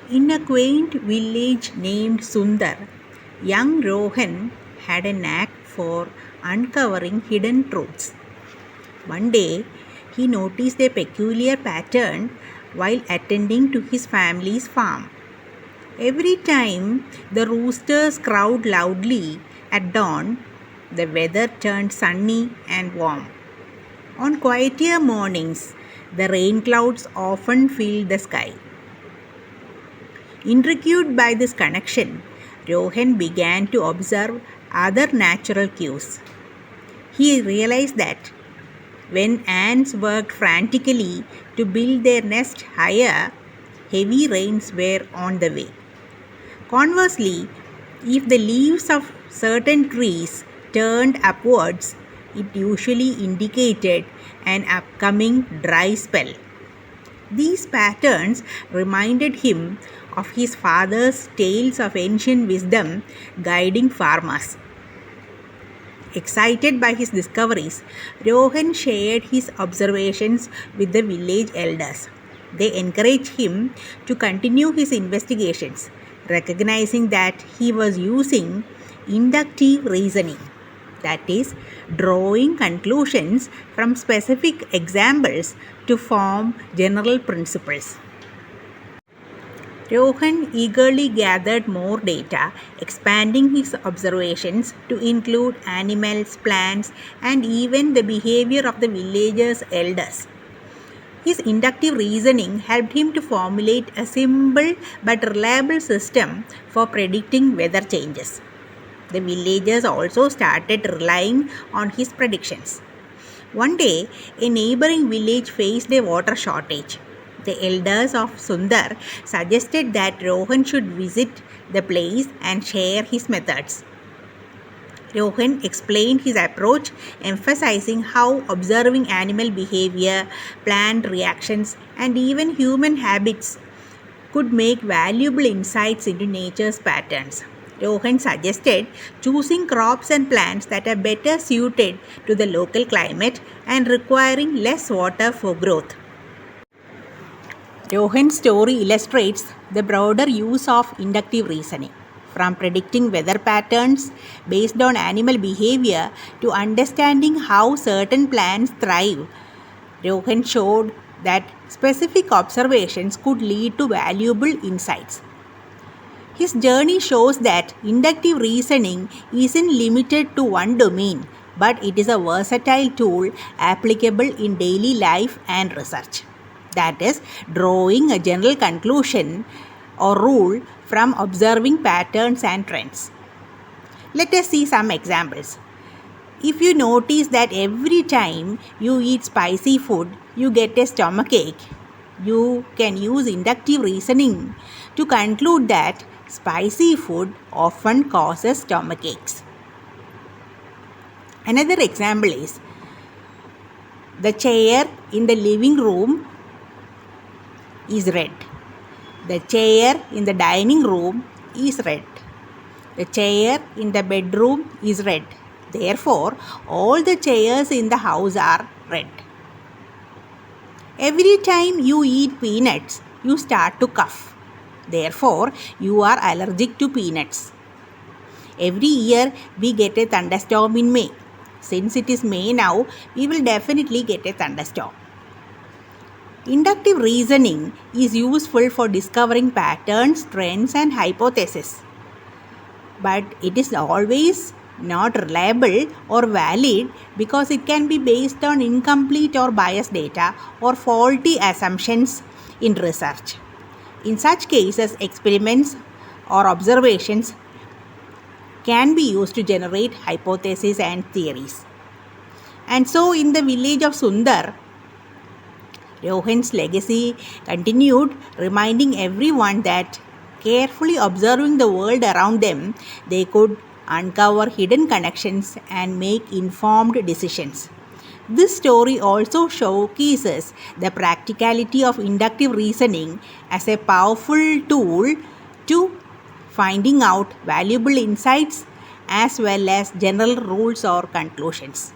In a quaint village named Sundar, young Rohan had a knack for uncovering hidden truths. One day, he noticed a peculiar pattern while attending to his family's farm. Every time the roosters crowed loudly at dawn, the weather turned sunny and warm. On quieter mornings, the rain clouds often filled the sky. Intrigued by this connection, Rohan began to observe other natural cues. He realized that when ants worked frantically to build their nest higher, heavy rains were on the way. Conversely, if the leaves of certain trees turned upwards, it usually indicated an upcoming dry spell. These patterns reminded him of his father's tales of ancient wisdom guiding farmers. Excited by his discoveries, Rohan shared his observations with the village elders. They encouraged him to continue his investigations, recognizing that he was using inductive reasoning, that is, drawing conclusions from specific examples to form general principles. Rohan eagerly gathered more data, expanding his observations to include animals, plants, and even the behavior of the villagers' elders. His inductive reasoning helped him to formulate a simple but reliable system for predicting weather changes. The villagers also started relying on his predictions. One day, a neighboring village faced a water shortage. The elders of Sundar suggested that Rohan should visit the place and share his methods. Rohan explained his approach, emphasizing how observing animal behavior, plant reactions, and even human habits could make valuable insights into nature's patterns. Rohan suggested choosing crops and plants that are better suited to the local climate and requiring less water for growth. Rohan's story illustrates the broader use of inductive reasoning, from predicting weather patterns based on animal behavior to understanding how certain plants thrive. Rohan showed that specific observations could lead to valuable insights. His journey shows that inductive reasoning isn't limited to one domain, but it is a versatile tool applicable in daily life and research. That is, drawing a general conclusion or rule from observing patterns and trends. Let us see some examples. If you notice that every time you eat spicy food, you get a stomachache, you can use inductive reasoning to conclude that spicy food often causes stomachaches. Another example is the chair in the living room is red. The chair in the dining room is red. The chair in the bedroom is red. Therefore, all the chairs in the house are red. Every time you eat peanuts, you start to cough. Therefore, you are allergic to peanuts. Every year, we get a thunderstorm in May. Since it is May now, we will definitely get a thunderstorm. Inductive reasoning is useful for discovering patterns, trends, and hypotheses. But it is always not reliable or valid because it can be based on incomplete or biased data or faulty assumptions in research. In such cases, experiments or observations can be used to generate hypotheses and theories. And so, in the village of Sundar, Rohan's legacy continued, reminding everyone that carefully observing the world around them, they could uncover hidden connections and make informed decisions. This story also showcases the practicality of inductive reasoning as a powerful tool to finding out valuable insights as well as general rules or conclusions.